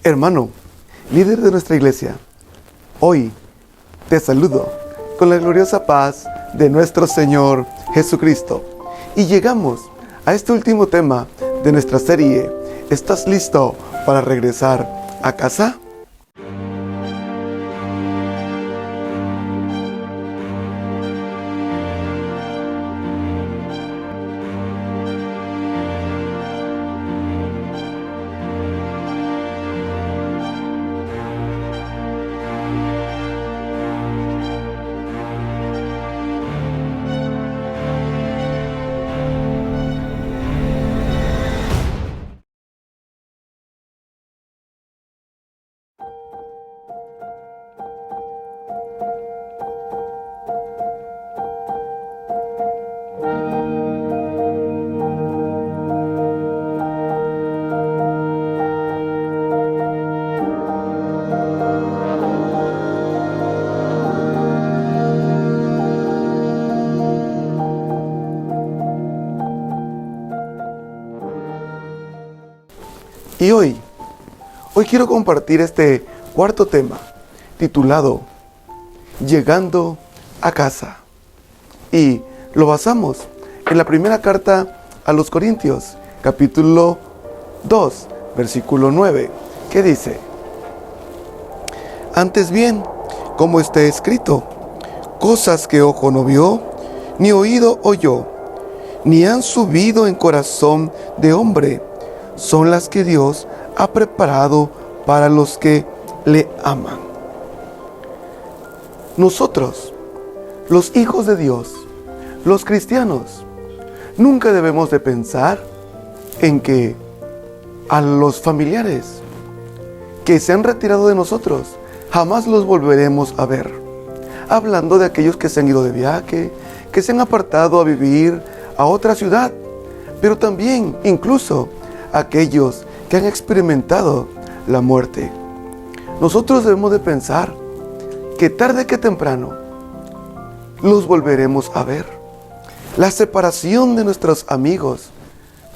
Hermano, líder de nuestra iglesia, hoy te saludo con la gloriosa paz de nuestro Señor Jesucristo. Y llegamos a este último tema de nuestra serie. ¿Estás listo para regresar a casa? Y hoy quiero compartir este cuarto tema titulado Llegando a casa. Y lo basamos en la primera carta a los Corintios, capítulo 2, versículo 9, que dice: Antes bien, como está escrito, cosas que ojo no vio, ni oído oyó, ni han subido en corazón de hombre, son las que Dios ha preparado para los que le aman. Nosotros, los hijos de Dios, los cristianos, nunca debemos de pensar en que a los familiares que se han retirado de nosotros, jamás los volveremos a ver. Hablando de aquellos que se han ido de viaje, que se han apartado a vivir a otra ciudad, pero también incluso aquellos que han experimentado la muerte. Nosotros debemos de pensar que tarde que temprano los volveremos a ver. La separación de nuestros amigos,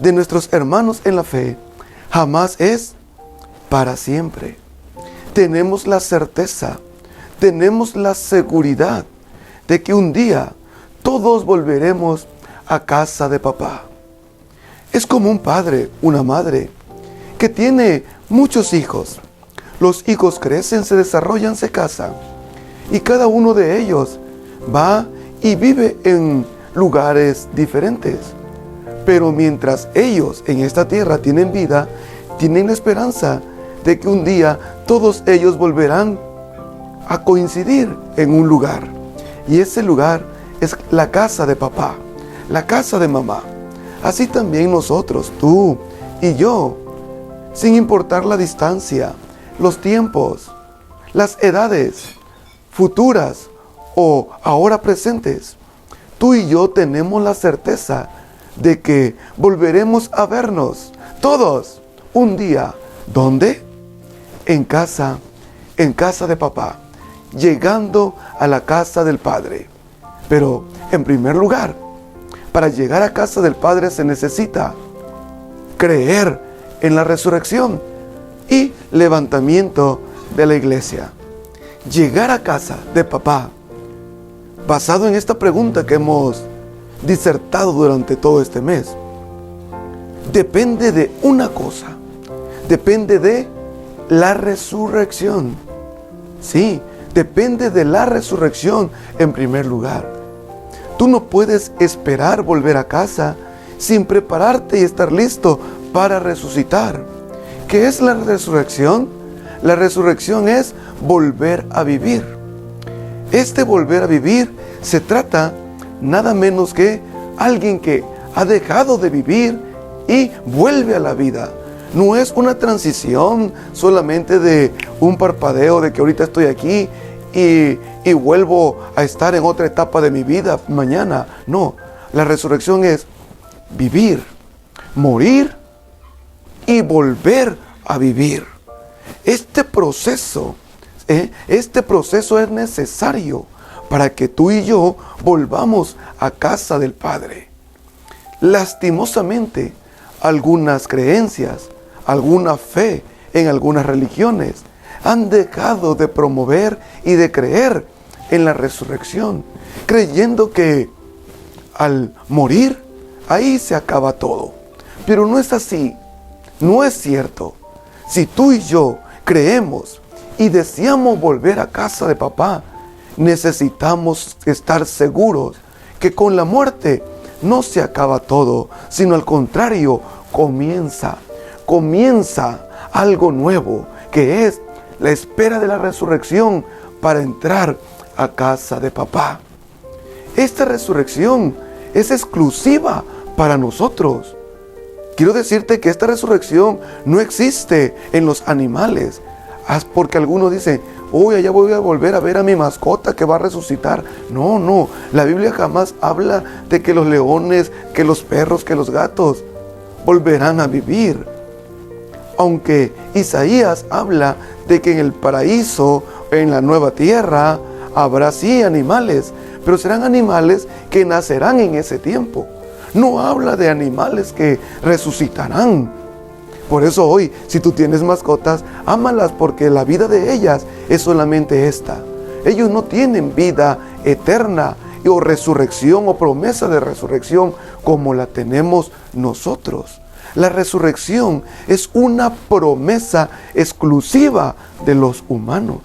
de nuestros hermanos en la fe, jamás es para siempre. Tenemos la certeza, tenemos la seguridad de que un día todos volveremos a casa de papá. Es como un padre, una madre, que tiene muchos hijos. Los hijos crecen, se desarrollan, se casan. Y cada uno de ellos va y vive en lugares diferentes. Pero mientras ellos en esta tierra tienen vida, tienen la esperanza de que un día todos ellos volverán a coincidir en un lugar. Y ese lugar es la casa de papá, la casa de mamá. Así también nosotros, tú y yo, sin importar la distancia, los tiempos, las edades futuras o ahora presentes, tú y yo tenemos la certeza de que volveremos a vernos todos un día. ¿Dónde? En casa de papá, llegando a la casa del Padre. Pero en primer lugar, para llegar a casa del Padre se necesita creer en la resurrección y levantamiento de la iglesia. Llegar a casa de papá, basado en esta pregunta que hemos disertado durante todo este mes, depende de una cosa, depende de la resurrección. Sí, depende de la resurrección en primer lugar. Tú no puedes esperar volver a casa sin prepararte y estar listo para resucitar. ¿Qué es la resurrección? La resurrección es volver a vivir. Este volver a vivir se trata nada menos que alguien que ha dejado de vivir y vuelve a la vida. No es una transición solamente de un parpadeo de que ahorita estoy aquí y vuelvo a estar en otra etapa de mi vida mañana. No, la resurrección es vivir, morir y volver a vivir. Este proceso es necesario para que tú y yo volvamos a casa del Padre. Lastimosamente, algunas creencias, alguna fe en algunas religiones han dejado de promover y de creer en la resurrección, creyendo que al morir, ahí se acaba todo. Pero no es así, no es cierto. Si tú y yo creemos y deseamos volver a casa de papá, necesitamos estar seguros que con la muerte no se acaba todo, sino al contrario, comienza algo nuevo, que es la espera de la resurrección para entrar a casa de papá. Esta resurrección es exclusiva para nosotros. Quiero decirte que esta resurrección no existe en los animales, porque algunos dicen, uy, allá voy a volver a ver a mi mascota que va a resucitar. No, la Biblia jamás habla de que los leones, que los perros, que los gatos volverán a vivir. Aunque Isaías habla de que en el paraíso, en la nueva tierra, habrá sí animales, pero serán animales que nacerán en ese tiempo. No habla de animales que resucitarán. Por eso hoy, si tú tienes mascotas, ámalas, porque la vida de ellas es solamente esta. Ellos no tienen vida eterna o resurrección o promesa de resurrección como la tenemos nosotros. La resurrección es una promesa exclusiva de los humanos.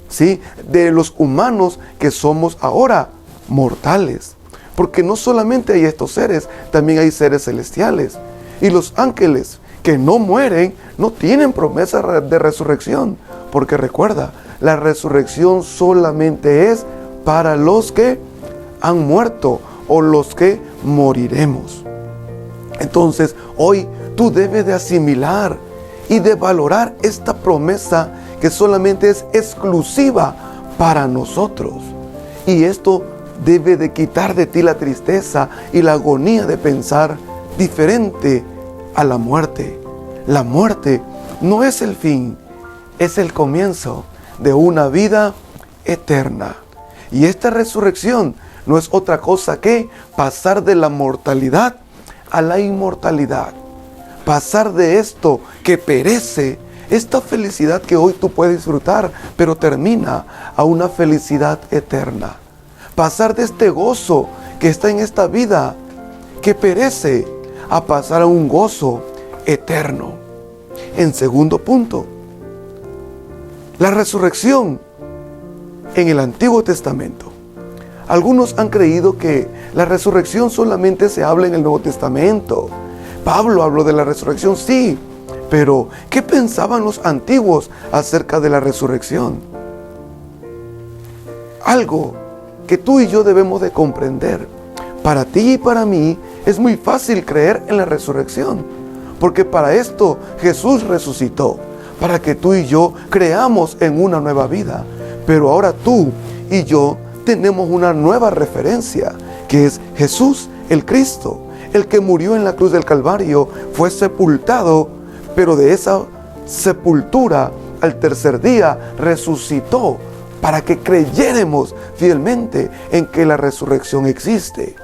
¿Sí? De los humanos que somos ahora mortales. Porque no solamente hay estos seres, también hay seres celestiales. Y los ángeles que no mueren, no tienen promesa de resurrección. Porque recuerda, la resurrección solamente es para los que han muerto o los que moriremos. Entonces, hoy tú debes de asimilar y de valorar esta promesa que solamente es exclusiva para nosotros. Y esto debe de quitar de ti la tristeza y la agonía de pensar diferente a la muerte. La muerte no es el fin, es el comienzo de una vida eterna. Y esta resurrección no es otra cosa que pasar de la mortalidad a la inmortalidad. Pasar de esto que perece, esta felicidad que hoy tú puedes disfrutar, pero termina, a una felicidad eterna. Pasar de este gozo que está en esta vida, que perece, a pasar a un gozo eterno. En segundo punto, la resurrección en el Antiguo Testamento. Algunos han creído que la resurrección solamente se habla en el Nuevo Testamento. Pablo habló de la resurrección, sí, pero ¿qué pensaban los antiguos acerca de la resurrección? Algo que tú y yo debemos de comprender. Para ti y para mí es muy fácil creer en la resurrección, porque para esto Jesús resucitó, para que tú y yo creamos en una nueva vida. Pero ahora tú y yo tenemos una nueva referencia, que es Jesús, el Cristo, el que murió en la cruz del Calvario, fue sepultado, pero de esa sepultura al tercer día resucitó, para que creyéramos fielmente en que la resurrección existe.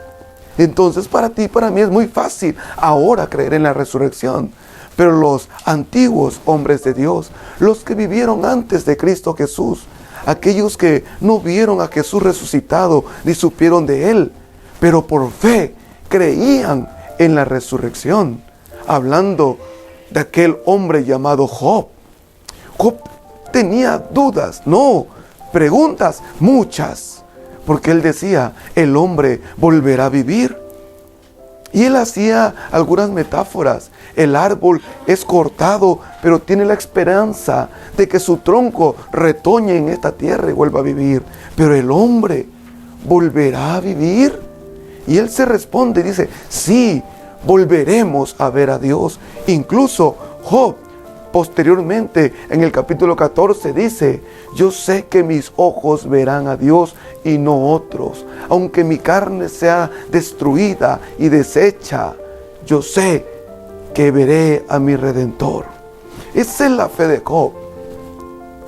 Entonces para ti y para mí es muy fácil ahora creer en la resurrección. Pero los antiguos hombres de Dios, los que vivieron antes de Cristo Jesús, aquellos que no vieron a Jesús resucitado ni supieron de Él, pero por fe creían en la resurrección. Hablando de aquel hombre llamado Job. Job tenía dudas, preguntas muchas, porque él decía, el hombre volverá a vivir. Y él hacía algunas metáforas. El árbol es cortado, pero tiene la esperanza de que su tronco retoñe en esta tierra y vuelva a vivir. Pero el hombre volverá a vivir. Y él se responde y dice, sí, volveremos a ver a Dios. Incluso Job, posteriormente, en el capítulo 14, dice, yo sé que mis ojos verán a Dios y no otros. Aunque mi carne sea destruida y deshecha, yo sé que veré a mi Redentor. Esa es la fe de Job.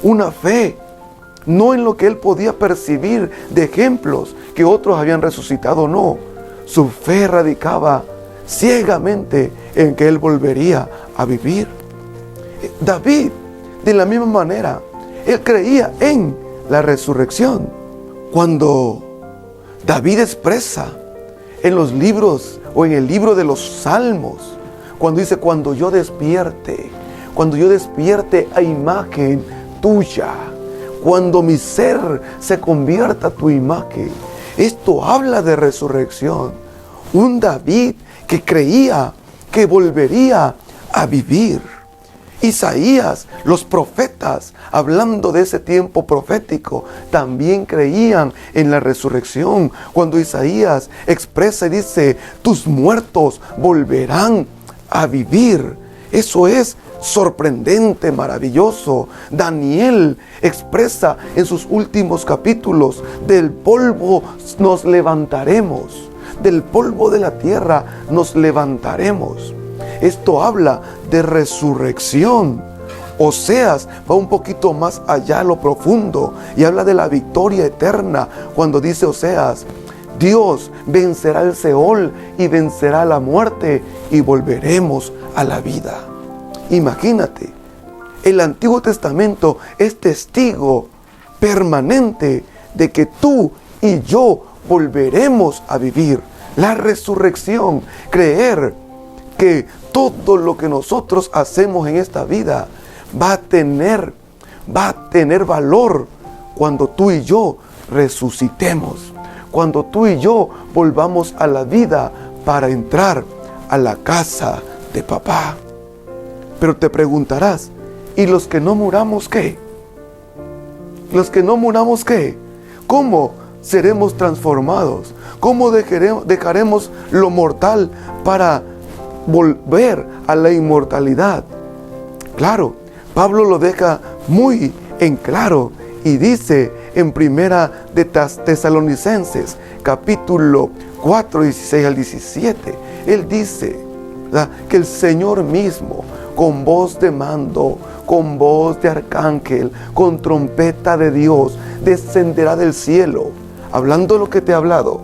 Una fe, no en lo que él podía percibir de ejemplos que otros habían resucitado, no. Su fe radicaba ciegamente en que él volvería a vivir. David, de la misma manera, él creía en la resurrección. Cuando David expresa en los libros o en el libro de los Salmos, cuando dice, cuando yo despierte a imagen tuya, cuando mi ser se convierta a tu imagen. Esto habla de resurrección. Un David que creía que volvería a vivir. Isaías, los profetas, hablando de ese tiempo profético, también creían en la resurrección. Cuando Isaías expresa y dice, tus muertos volverán a vivir. Eso es sorprendente, maravilloso. Daniel expresa en sus últimos capítulos, del polvo nos levantaremos, del polvo de la tierra nos levantaremos. Esto habla de resurrección. Oseas va un poquito más allá a lo profundo y habla de la victoria eterna cuando dice Oseas, Dios vencerá el Seol y vencerá la muerte y volveremos a la vida. Imagínate, el Antiguo Testamento es testigo permanente de que tú y yo volveremos a vivir la resurrección, creer que todo lo que nosotros hacemos en esta vida va a tener valor cuando tú y yo resucitemos, cuando tú y yo volvamos a la vida para entrar a la casa de papá. Pero te preguntarás, ¿y los que no muramos qué? ¿Los que no muramos qué? ¿Cómo seremos transformados? ¿Cómo dejaremos lo mortal para volver a la inmortalidad? Claro, Pablo lo deja muy en claro y dice en Primera de Tesalonicenses, capítulo 4, 16 al 17, él dice, ¿verdad?, que el Señor mismo, con voz de mando, con voz de arcángel, con trompeta de Dios, descenderá del cielo, hablando de lo que te he hablado,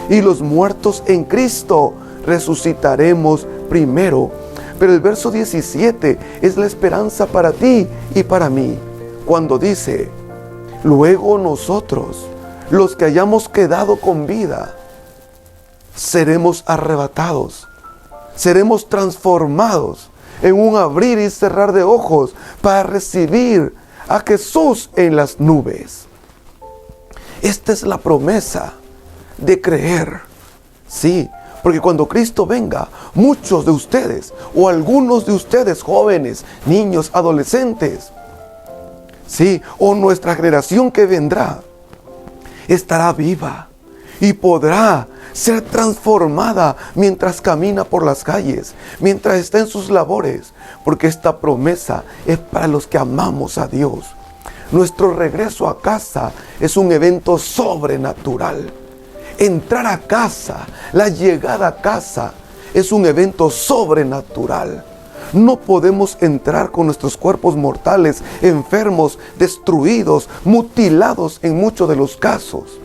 y los muertos en Cristo resucitaremos primero. Pero el verso 17 es la esperanza para ti y para mí, cuando dice, luego nosotros, los que hayamos quedado con vida, seremos arrebatados, seremos transformados en un abrir y cerrar de ojos para recibir a Jesús en las nubes. Esta es la promesa de creer. Sí, porque cuando Cristo venga, muchos de ustedes o algunos de ustedes jóvenes, niños, adolescentes, sí, o nuestra generación que vendrá, estará viva y podrá ser transformada mientras camina por las calles, mientras está en sus labores, porque esta promesa es para los que amamos a Dios. Nuestro regreso a casa es un evento sobrenatural. Entrar a casa, la llegada a casa, es un evento sobrenatural. No podemos entrar con nuestros cuerpos mortales, enfermos, destruidos, mutilados en muchos de los casos.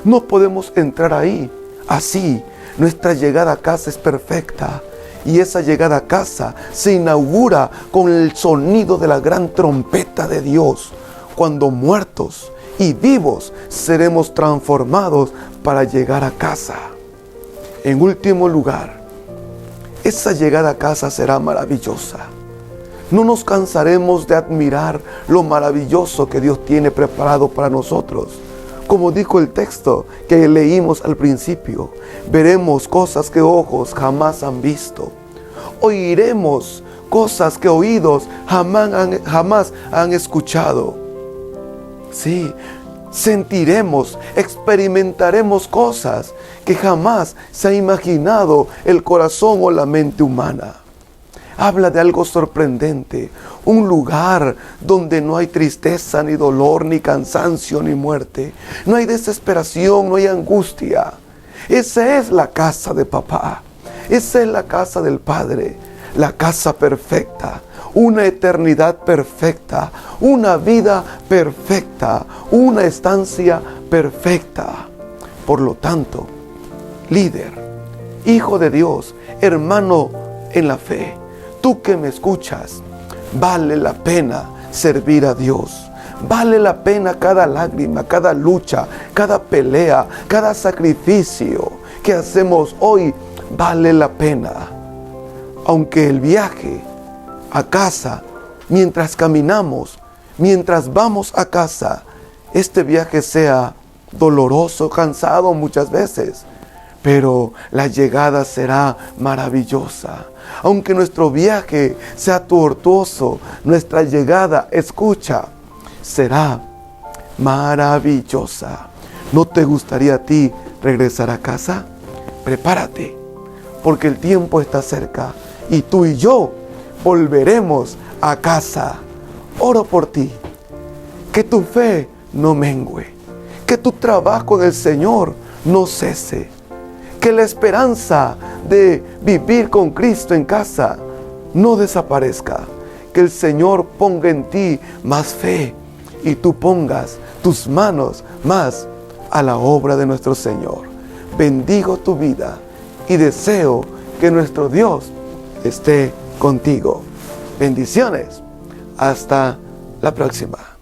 No podemos entrar ahí. Así, nuestra llegada a casa es perfecta. Y esa llegada a casa se inaugura con el sonido de la gran trompeta de Dios, cuando muertos y vivos seremos transformados para llegar a casa. En último lugar, esa llegada a casa será maravillosa. No nos cansaremos de admirar lo maravilloso que Dios tiene preparado para nosotros. Como dijo el texto que leímos al principio, veremos cosas que ojos jamás han visto. Oiremos cosas que oídos jamás han escuchado. Sí, sentiremos, experimentaremos cosas que jamás se ha imaginado el corazón o la mente humana. Habla de algo sorprendente, un lugar donde no hay tristeza, ni dolor, ni cansancio, ni muerte. No hay desesperación, no hay angustia. Esa es la casa de papá. Esa es la casa del Padre. La casa perfecta, una eternidad perfecta, una vida perfecta, una estancia perfecta. Por lo tanto, líder, hijo de Dios, hermano en la fe, tú que me escuchas, vale la pena servir a Dios. Vale la pena cada lágrima, cada lucha, cada pelea, cada sacrificio que hacemos hoy. Vale la pena. Aunque el viaje a casa, mientras caminamos, mientras vamos a casa, este viaje sea doloroso, cansado muchas veces, pero la llegada será maravillosa. Aunque nuestro viaje sea tortuoso, nuestra llegada, escucha, será maravillosa. ¿No te gustaría a ti regresar a casa? Prepárate, porque el tiempo está cerca y tú y yo volveremos a casa. Oro por ti, que tu fe no mengüe, que tu trabajo en el Señor no cese, que la esperanza de vivir con Cristo en casa no desaparezca, que el Señor ponga en ti más fe y tú pongas tus manos más a la obra de nuestro Señor. Bendigo tu vida y deseo que nuestro Dios esté contigo. Bendiciones. Hasta la próxima.